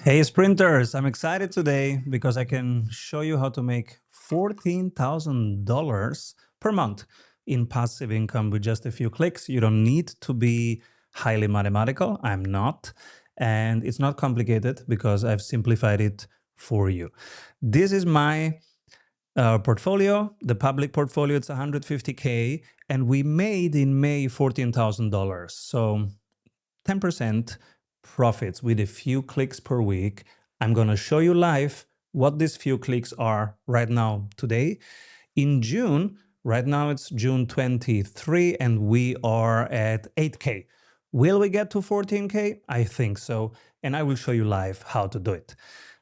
Hey sprinters, I'm excited today because I can show you how to make $14,000 per month in passive income with just a few clicks. You don't need to be highly mathematical. I'm not. And it's not complicated because I've simplified it for you. This is my portfolio, the public portfolio. It's 150K, and we made in May $14,000. So 10% profits with a few clicks per week. I'm going to show you live what these few clicks are right now today. In June, right now it's June 23 and we are at 8K. Will we get to 14K? I think so. And I will show you live how to do it.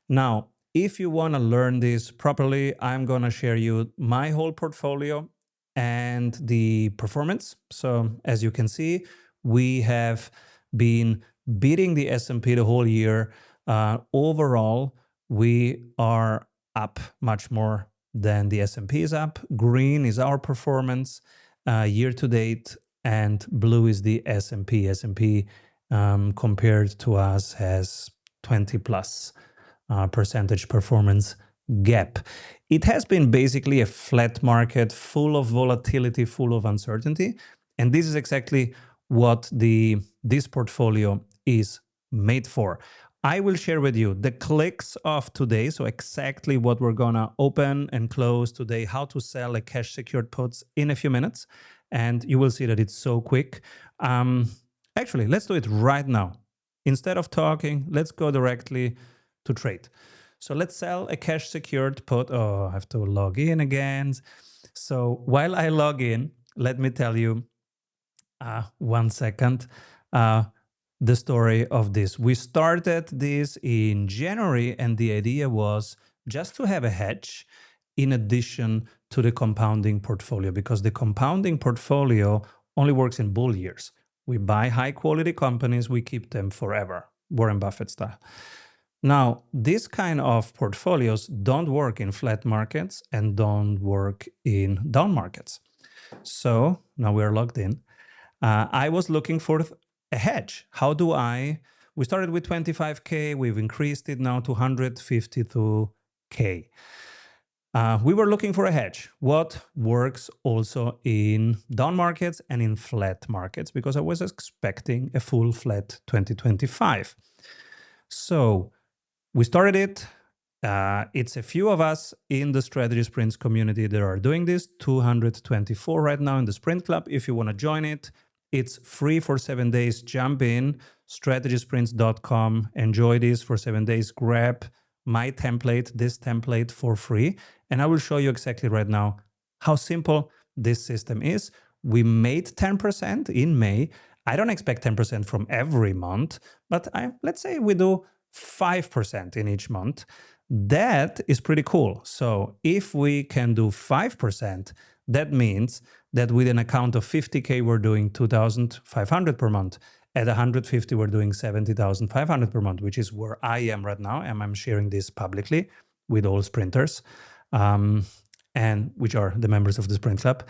Now, if you want to learn this properly, I'm going to share you my whole portfolio and the performance. So as you can see, we have been beating the S&P the whole year. Overall, we are up much more than the S&P is up. Green is our performance year to date, and blue is the S&P. S&P compared to us has 20 plus percentage performance gap. It has been basically a flat market full of volatility, full of uncertainty. And this is exactly what this portfolio is made for. I will share with you the clicks of today, so exactly what we're gonna open and close today, how to sell a cash secured puts in a few minutes, and you will see that it's so quick. Actually, let's do it right now. Instead of talking, let's go directly to trade. So let's sell a cash secured put. Oh, I have to log in again. So while I log in, let me tell you 1 second. The story of this. We started this in January, and the idea was just to have a hedge in addition to the compounding portfolio, because the compounding portfolio only works in bull years. We buy high quality companies, we keep them forever, Warren Buffett style. Now, this kind of portfolios don't work in flat markets and don't work in down markets. So now we're logged in. I was looking for a hedge. How do I? We started with 25K. We've increased it now to 152K. We were looking for a hedge. What works also in down markets and in flat markets, because I was expecting a full flat 2025. So we started it. It's a few of us in the Strategy Sprints community that are doing this, 224 right now in the Sprint Club. If you want to join it, it's free for 7 days. Jump in, strategysprints.com, enjoy this for 7 days. Grab my template, this template for free. And I will show you exactly right now how simple this system is. We made 10% in May. I don't expect 10% from every month, but let's say we do 5% in each month. That is pretty cool. So if we can do 5%, that means that with an account of 50K, we're doing 2,500 per month. At 150, we're doing 70,500 per month, which is where I am right now. And I'm sharing this publicly with all sprinters, and which are the members of the Sprint Club.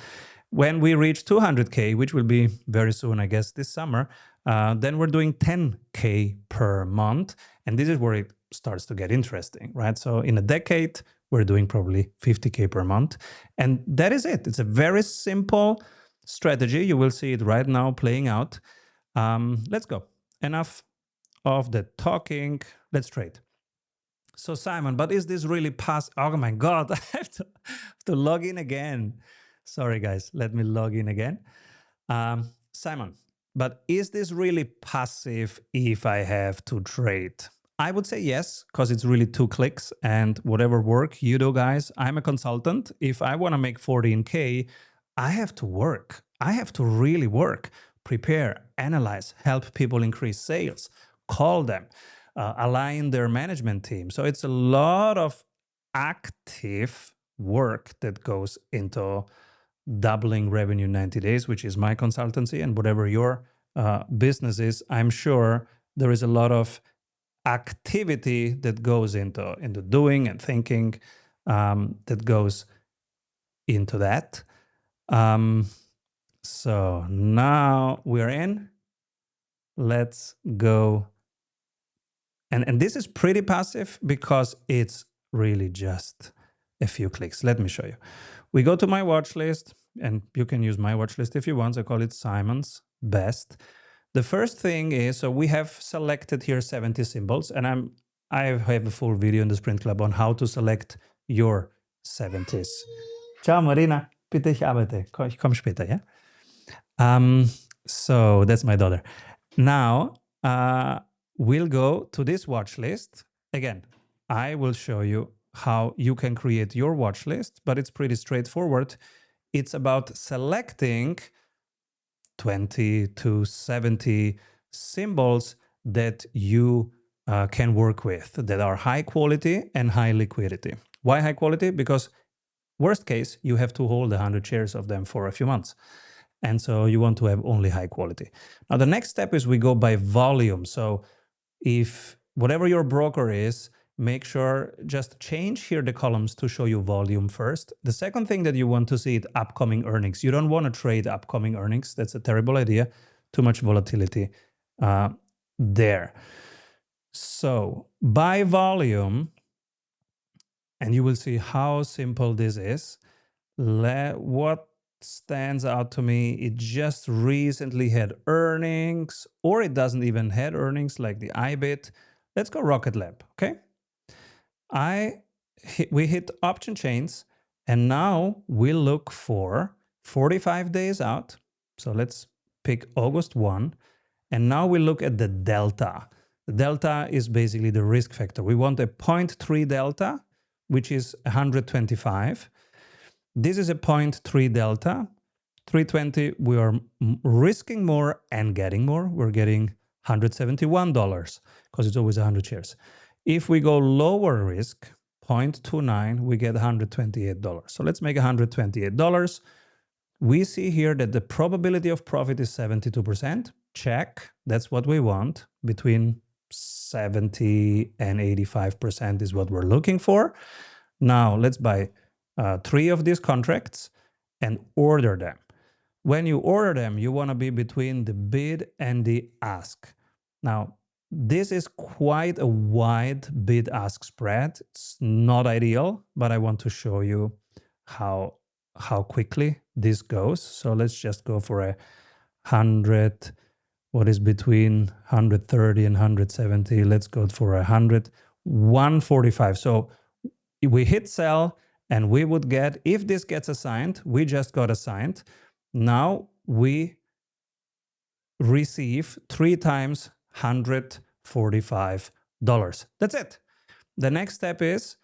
When we reach 200K, which will be very soon, I guess, this summer, then we're doing 10K per month. And this is where it starts to get interesting, right? So in a decade, we're doing probably 50K per month. And that is it. It's a very simple strategy. You will see it right now playing out. Let's go. Enough of the talking. Let's trade. So Simon, but is this really oh my God, I have to log in again. Sorry guys, let me log in again. Simon, but is this really passive if I have to trade? I would say yes, because it's really 2 clicks and whatever work you do, guys. I'm a consultant. If I want to make 14K, I have to work. I have to really work, prepare, analyze, help people increase sales, call them, align their management team. So it's a lot of active work that goes into doubling revenue in 90 days, which is my consultancy, and whatever your business is. I'm sure there is a lot of activity that goes into doing and thinking, that goes into that. So now we're in. Let's go And this is pretty passive because it's really just a few clicks. Let me show you. We go to my watch list, and you can use my watch list if you want. I call it Simon's Best. The first thing is, so we have selected here 70 symbols, and I have a full video in the Sprint Club on how to select your 70s. Ciao Marina, bitte ich arbeite. Ich komme später, ja? So that's my daughter. Now we'll go to this watch list. Again, I will show you how you can create your watch list, but it's pretty straightforward. It's about selecting 20 to 70 symbols that you can work with that are high quality and high liquidity. Why high quality? Because worst case, you have to hold 100 shares of them for a few months. And so you want to have only high quality. Now, the next step is we go by volume. So if whatever your broker is, make sure just change here the columns to show you volume first. The second thing that you want to see is upcoming earnings. You don't want to trade upcoming earnings. That's a terrible idea. Too much volatility there. So by volume, and you will see how simple this is. What stands out to me, it just recently had earnings, or it doesn't even had earnings like the IBIT. Let's go Rocket Lab, okay? We hit option chains, and now we look for 45 days out. So let's pick August 1, and now we look at the delta. The delta is basically the risk factor. We want a 0.3 delta, which is 125. This is a 0.3 delta. 320, we are risking more and getting more. We're getting $171 because it's always 100 shares. If we go lower risk, 0.29, we get $128. So let's make $128. We see here that the probability of profit is 72%. Check. That's what we want. Between 70 and 85% is what we're looking for. Now let's buy 3 of these contracts and order them. When you order them, you want to be between the bid and the ask. Now, this is quite a wide bid-ask spread. It's not ideal, but I want to show you how quickly this goes. So let's just go for 100. What is between 130 and 170? Let's go for 145. So we hit sell, and we would get, if this gets assigned, we just got assigned. Now we receive 3 times $145. That's it. The next step is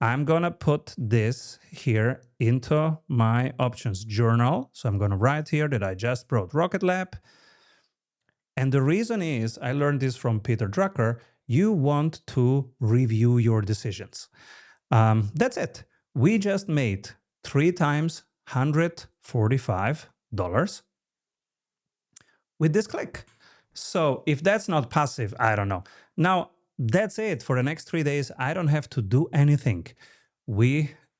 I'm going to put this here into my options journal. So I'm going to write here that I just brought Rocket Lab. And the reason is, I learned this from Peter Drucker, you want to review your decisions. That's it. We just made 3 times $145 with this click. So if that's not passive, I don't know. Now, that's it. For the next 3 days, I don't have to do anything.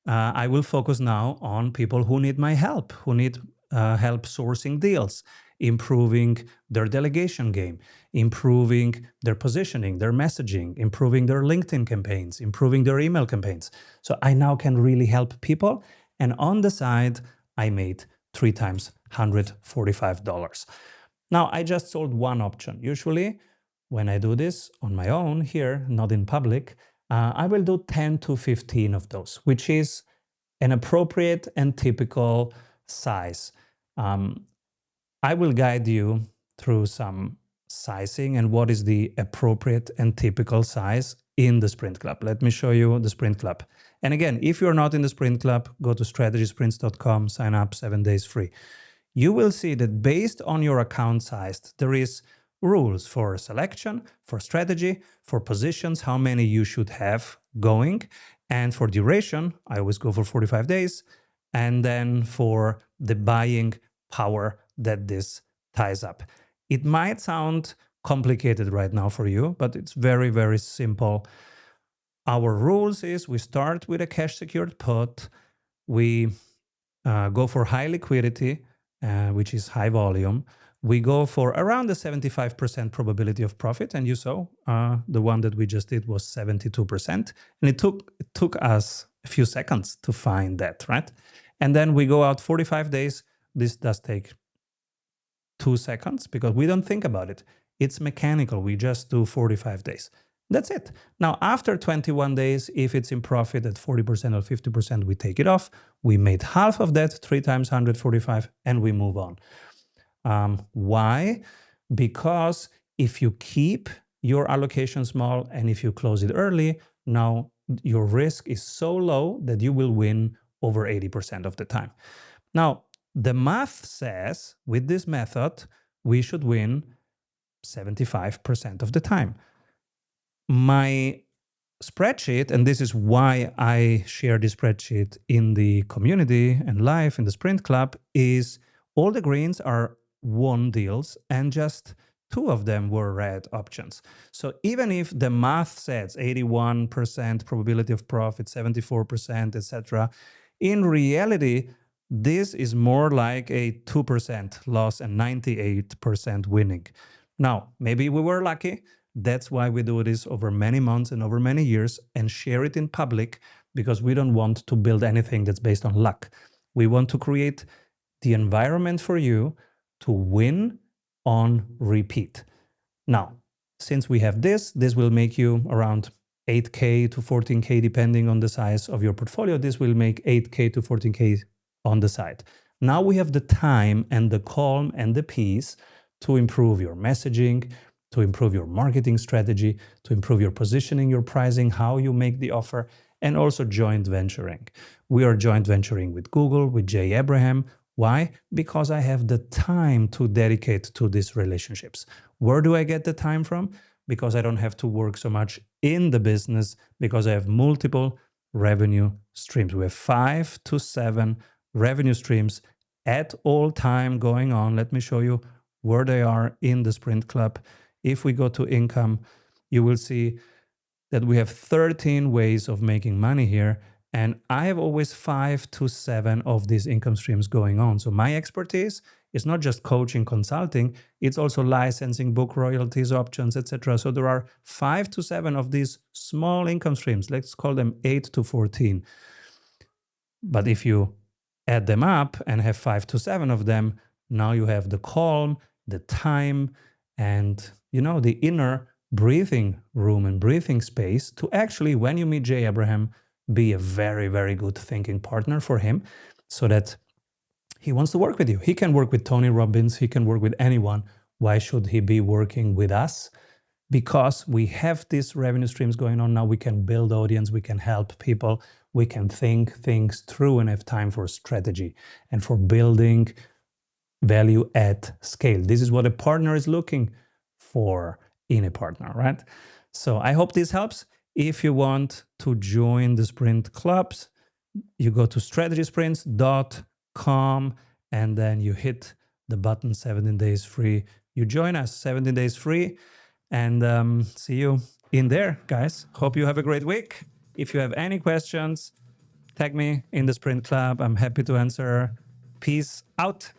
I will focus now on people who need my help, who need help sourcing deals, improving their delegation game, improving their positioning, their messaging, improving their LinkedIn campaigns, improving their email campaigns. So I now can really help people. And on the side, I made 3 times $145. Now, I just sold one option. Usually, when I do this on my own here, not in public, I will do 10 to 15 of those, which is an appropriate and typical size. I will guide you through some sizing and what is the appropriate and typical size in the Sprint Club. Let me show you the Sprint Club. And again, if you're not in the Sprint Club, go to strategysprints.com, sign up, 7 days free. You will see that based on your account size, there is rules for selection, for strategy, for positions, how many you should have going, and for duration, I always go for 45 days, and then for the buying power that this ties up. It might sound complicated right now for you, but it's very, very simple. Our rules is we start with a cash secured put, we go for high liquidity, which is high volume. we go for around the 75% probability of profit. And you saw the one that we just did was 72%. And it took us a few seconds to find that, right? And then we go out 45 days. This does take 2 seconds because we don't think about it. It's mechanical. We just do 45 days. That's it. Now, after 21 days, if it's in profit at 40% or 50%, we take it off. We made half of that, 3 times 145, and we move on. Why? Because if you keep your allocation small and if you close it early, now your risk is so low that you will win over 80% of the time. Now, the math says with this method, we should win 75% of the time. My spreadsheet, and this is why I share this spreadsheet in the community and live in the Sprint Club, is all the greens are won deals and just 2 of them were red options. So even if the math says 81% probability of profit, 74%, etc., in reality, this is more like a 2% loss and 98% winning. Now, maybe we were lucky. That's why we do this over many months and over many years and share it in public, because we don't want to build anything that's based on luck. We want to create the environment for you to win on repeat. Now, since we have this will make you around 8K to 14K, depending on the size of your portfolio. This will make 8K to 14K on the side. Now we have the time and the calm and the peace to improve your messaging, to improve your marketing strategy, to improve your positioning, your pricing, how you make the offer, and also joint venturing. We are joint venturing with Google, with Jay Abraham. Why? Because I have the time to dedicate to these relationships. Where do I get the time from? Because I don't have to work so much in the business, because I have multiple revenue streams. We have 5 to 7 revenue streams at all time going on. Let me show you where they are in the Sprint Club. If we go to income, you will see that we have 13 ways of making money here. And I have always 5 to 7 of these income streams going on. So my expertise is not just coaching, consulting, it's also licensing, book royalties, options, etc. So there are 5 to 7 of these small income streams. Let's call them 8 to 14. But if you add them up and have 5 to 7 of them, now you have the calm, the time, and the inner breathing room and breathing space to actually, when you meet Jay Abraham, be a very, very good thinking partner for him, so that he wants to work with you. He can work with Tony Robbins. He can work with anyone. Why should he be working with us? Because we have these revenue streams going on now. We can build audience. We can help people. We can think things through and have time for strategy and for building value at scale. This is what a partner is looking for in a partner, right? So I hope this helps. If you want to join the Sprint Clubs, you go to strategysprints.com and then you hit the button 17 days free. You join us 17 days free, and see you in there, guys. Hope you have a great week. If you have any questions, tag me in the Sprint Club. I'm happy to answer. Peace out.